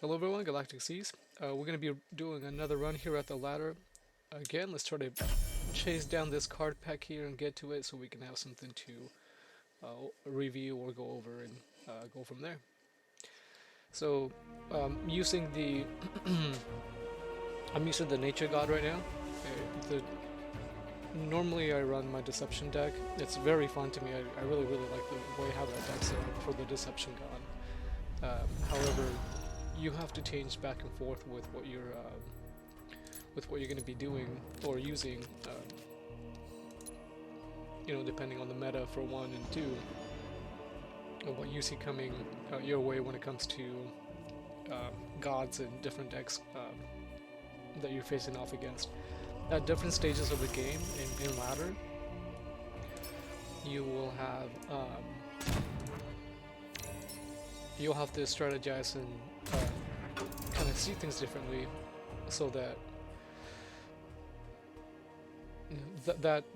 Hello everyone, Galactic Seas. We're going to be doing another run here at the ladder. Again, let's try to chase down this card pack here and get to it so we can have something to review or go over and go from there. So, using the I'm using the Nature God right now. Normally I run my Deception deck. It's very fun to me. I really like the way how that deck's set up for the Deception God. However, you have to change back and forth with what you're going to be doing or using, depending on the meta for 1 and 2, and what you see coming your way when it comes to gods and different decks that you're facing off against. At different stages of the game in ladder, you will have to strategize and kind of see things differently, so that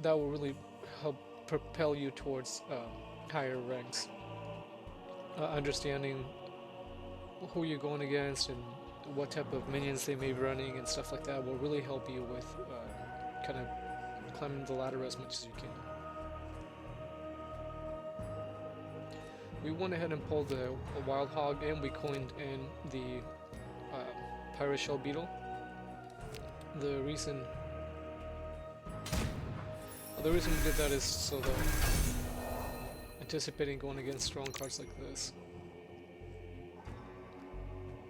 that will really help propel you towards higher ranks. Understanding who you're going against and what type of minions they may be running and stuff like that will really help you with kind of climbing the ladder as much as you can. We went ahead and pulled the Wild Hog and we coined in the Pirate Shell Beetle. The reason we did that is so that anticipating going against strong cards like this.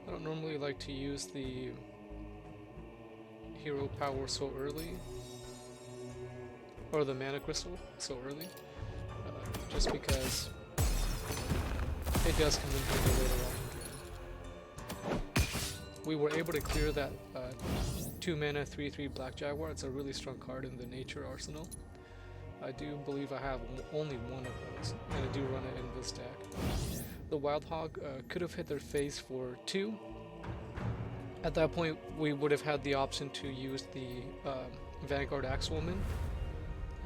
I don't normally like to use the hero power so early, or the mana crystal so early, just because it does come in handy later on. We were able to clear that 2 mana 3/3 Black Jaguar. It's a really strong card in the nature arsenal. I do believe I have only one of those, and I do run it in this deck. The Wild Hog could have hit their face for 2. At that point, we would have had the option to use the Vanguard Axewoman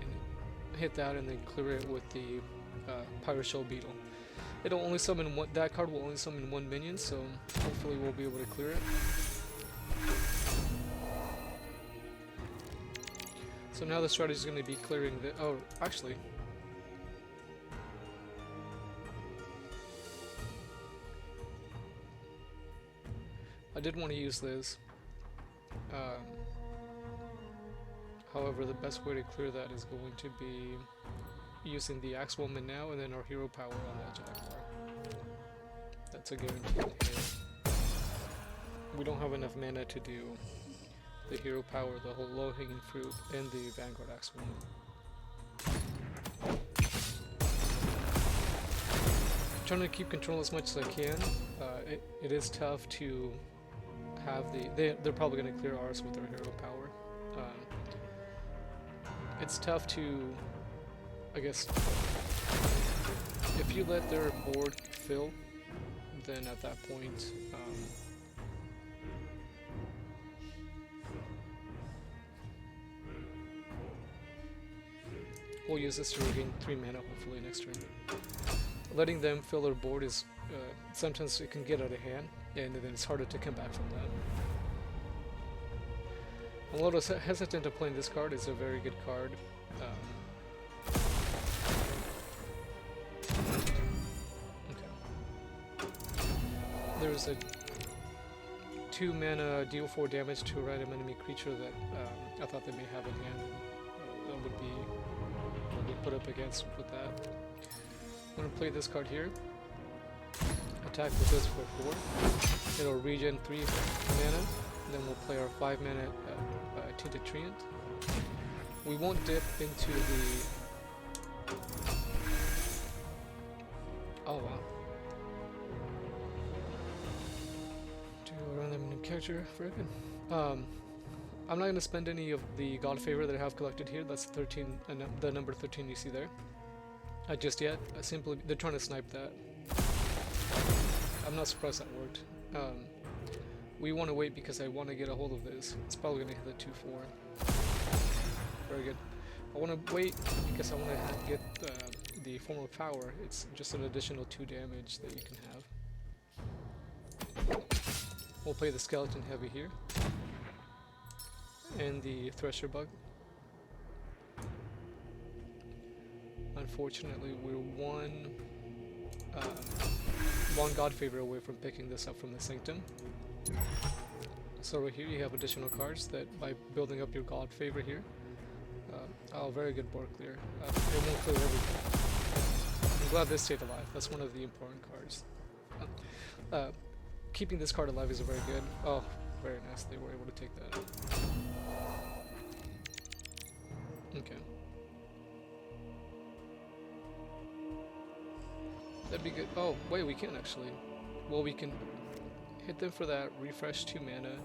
and hit that, and then clear it with the Pirate Shell Beetle. It'll only summon one. That card will only summon 1 minion, so hopefully we'll be able to clear it. So now the strategy is going to be clearing the. Oh, actually. I did want to use this. However, the best way to clear that is going to be using the Axewoman now and then our hero power on that Jaguar. That's a guaranteed hit. We don't have enough mana to do the hero power, the whole low-hanging fruit, and the Vanguard Axewoman. Trying to keep control as much as I can. It is tough to have they're probably going to clear ours with their hero power. It's tough to, I guess, if you let their board fill, then at that point, we'll use this to regain 3 mana hopefully next turn. Letting them fill their board is, sometimes it can get out of hand, and then it's harder to come back from that. I'm a little hesitant to playing this card. It's a very good card. Okay. There's a 2 mana deal 4 damage to a random enemy creature that I thought they may have in hand. That would be put up against with that. I'm going to play this card here. Attack with this for 4. It'll regen 3 mana. Then we'll play our 5 mana Tinted Treant. We won't dip into the... Oh wow. Do a random new character, very good. I'm not going to spend any of the God Favor that I have collected here. That's 13, the number 13 you see there. Just yet. They're trying to snipe that. I'm not surprised that worked. We want to wait because I want to get a hold of this. It's probably going to hit the 2/4. Very good. I want to wait because I want to get the form of power. It's just an additional 2 damage that you can have. We'll play the Skeleton Heavy here. And the Thresher Bug. Unfortunately, we're one God Favor away from picking this up from the Sanctum. So right here you have additional cards that by building up your God Favor here. Oh, very good board clear. It won't clear everything. I'm glad this stayed alive. That's one of the important cards. Keeping this card alive is very good. Oh, very nice. They were able to take that. Okay. That'd be good. Oh, wait, we can actually. Well, we can hit them for that. Refresh 2 mana.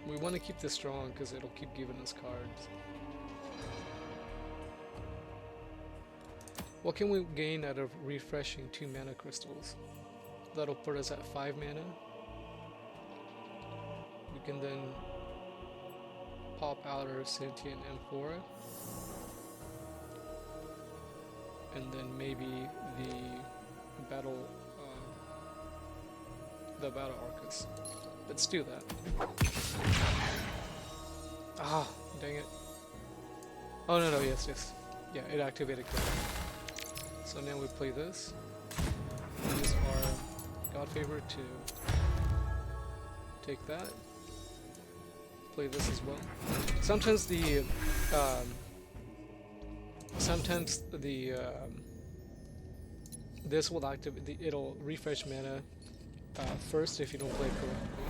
We want to keep this strong because it'll keep giving us cards. What can we gain out of refreshing 2 mana crystals? That'll put us at 5 mana. We can then pop out our Sentient Amphora. And then maybe the Battle Arcus. Let's do that. Ah, dang it. Oh no, yes. Yeah, it activated correctly. So now we play this. Use our God Favor to take that. Play this as well. Sometimes this will activate. It'll refresh mana first if you don't play it correctly.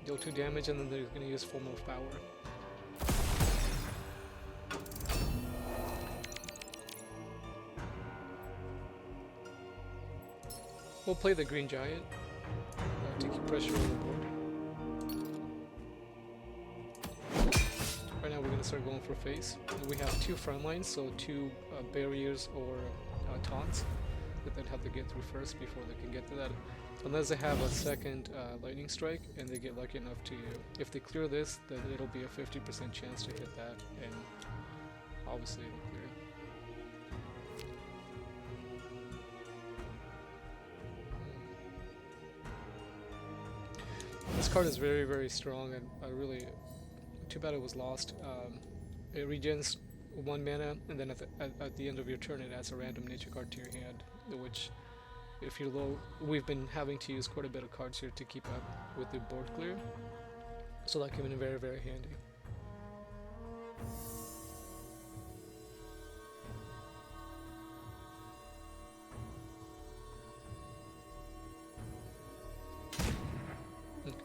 Deal 2 damage and then they're going to use full move power. We'll play the Green Giant to keep pressure on the board. Right now we're going to start going for face. And we have 2 front lines, so 2 barriers or taunts that they'd have to get through first before they can get to that. Unless they have a second lightning strike and they get lucky enough to, if they clear this, then it'll be a 50% chance to hit that, and obviously it'll clear. This card is very, very strong, and I really, too bad it was lost. It regens 1 mana, and then at the end of your turn it adds a random nature card to your hand, which, if you're low, we've been having to use quite a bit of cards here to keep up with the board clear, so that came in very, very handy. Okay.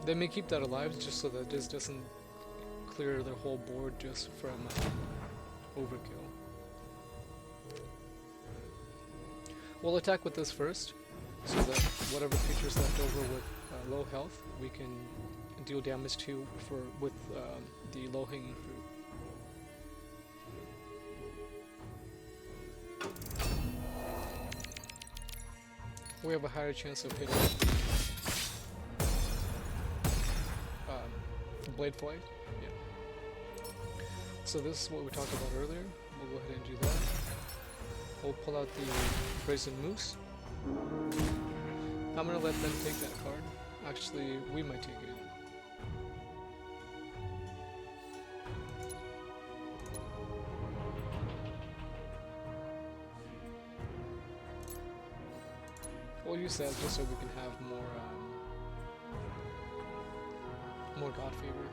They may keep that alive just so that this doesn't clear their whole board just from overkill. We'll attack with this first, so that whatever creature's left over with low health, we can deal damage to with the low-hanging fruit. We have a higher chance of hitting Blade Flight. So this is what we talked about earlier. We'll go ahead and do that. We'll pull out the Brazen Moose. I'm gonna let them take that card. Actually, we might take it. We'll use that just so we can have more God Favor.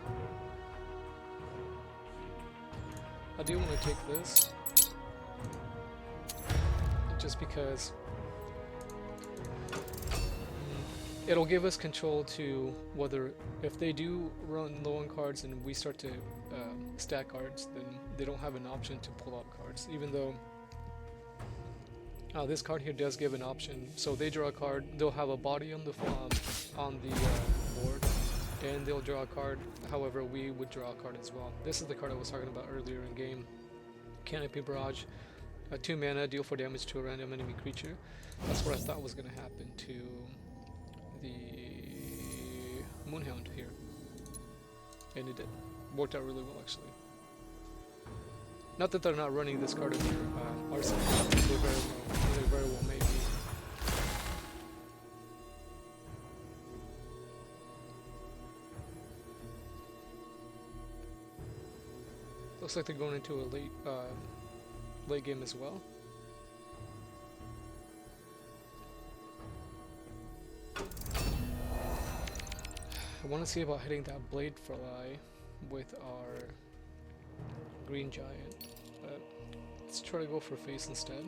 I do want to take this, just because it'll give us control to whether, if they do run low on cards and we start to stack cards, then they don't have an option to pull out cards, even though this card here does give an option. So they draw a card, they'll have a body on the board, and they'll draw a card. However, we would draw a card as well. This is the card I was talking about earlier in game. Canopy Barrage, 2 mana, deal 4 damage to a random enemy creature. That's what I thought was going to happen to the Moonhound here, and it did. Worked out really well actually. Not that they're not running this card in their arsenal, they very well may be. Looks like they're going into a late game as well. I want to see about hitting that blade fly with our green giant. Let's try to go for phase instead.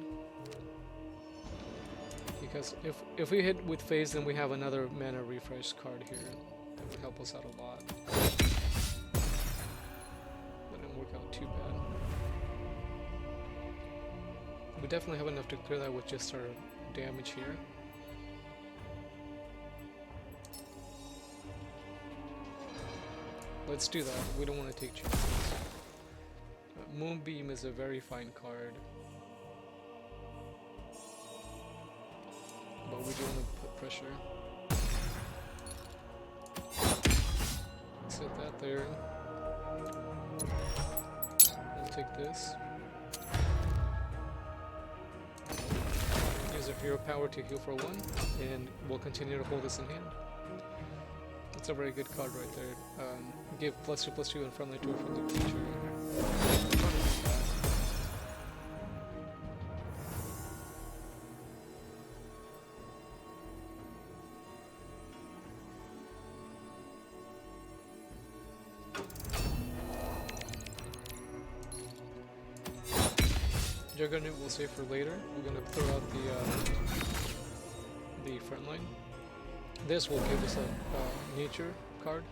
Because if we hit with phase, then we have another mana refresh card here that would help us out a lot. That didn't work out too bad. We definitely have enough to clear that with just our damage here. Let's do that. We don't want to take chances. Moonbeam is a very fine card, but we do want to put pressure. Let's hit that there. We'll take this. Use our hero power to heal for 1, and we'll continue to hold this in hand. That's a very good card right there. Give +2/+2 and friendly to a friendly creature. Juggernaut we'll save for later. We're gonna throw out the front line. This will give us a nature card.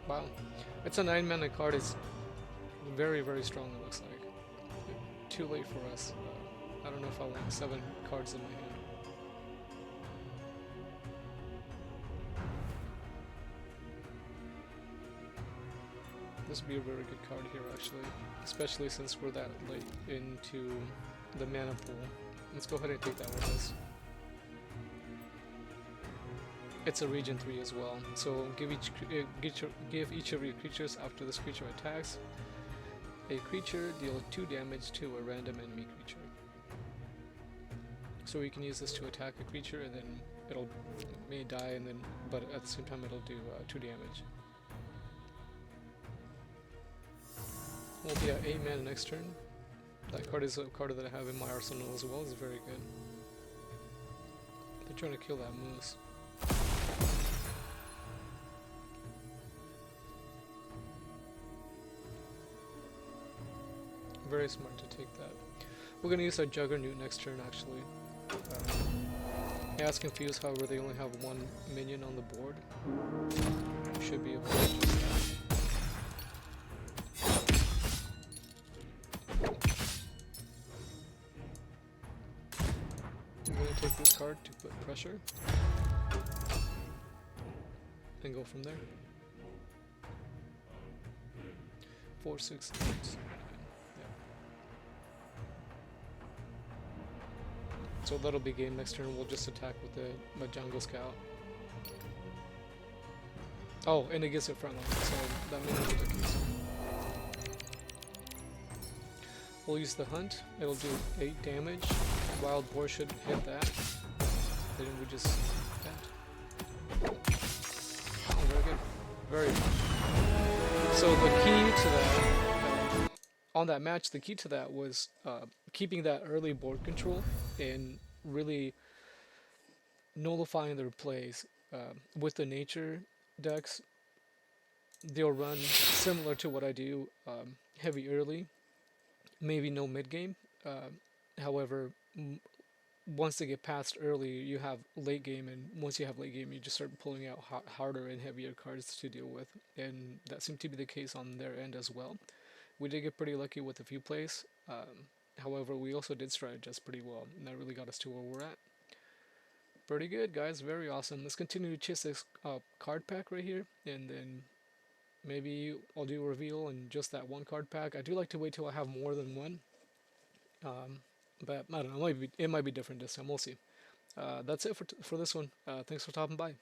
Wow, it's a 9-mana card. It's very, very strong. It looks like too late for us. I don't know if I want 7 cards in my hand. This would be a very good card here, actually, especially since we're that late into the mana pool. Let's go ahead and take that with us. It's a region 3 as well, so give each of your creatures after this creature attacks a creature, deal 2 damage to a random enemy creature. So we can use this to attack a creature, and then it may die, and then but at the same time it'll do 2 damage. We'll be at 8 mana next turn. That card is a card that I have in my arsenal as well. It's very good. They're trying to kill that moose. Very smart to take that. We're going to use our Juggernaut next turn, actually. As confused, however, they only have 1 minion on the board. Should be able to adjust that. Take this card to put pressure and go from there. 4, 6, 8. Yeah. So that'll be game next turn. We'll just attack with my Jungle Scout. Oh, and it gets it front line, so that may not be the case. We'll use the Hunt. It'll do 8 damage. Wild Boar should hit that. Then we just Oh, very good. Very good. So the key to that, on that match, the key to that was keeping that early board control and really nullifying their plays. With the nature decks, they'll run similar to what I do, heavy early, maybe no mid game. However, once they get past early, you have late game, and once you have late game, you just start pulling out harder and heavier cards to deal with, and that seemed to be the case on their end as well. We did get pretty lucky with a few plays. However, we also did strategize pretty well, and that really got us to where we're at. Pretty good, guys. Very awesome. Let's continue to chase this card pack right here, and then maybe I'll do a reveal in just that 1 card pack. I do like to wait till I have more than 1. But I don't know. It might be different this time. We'll see. That's it for this one. Thanks for stopping by.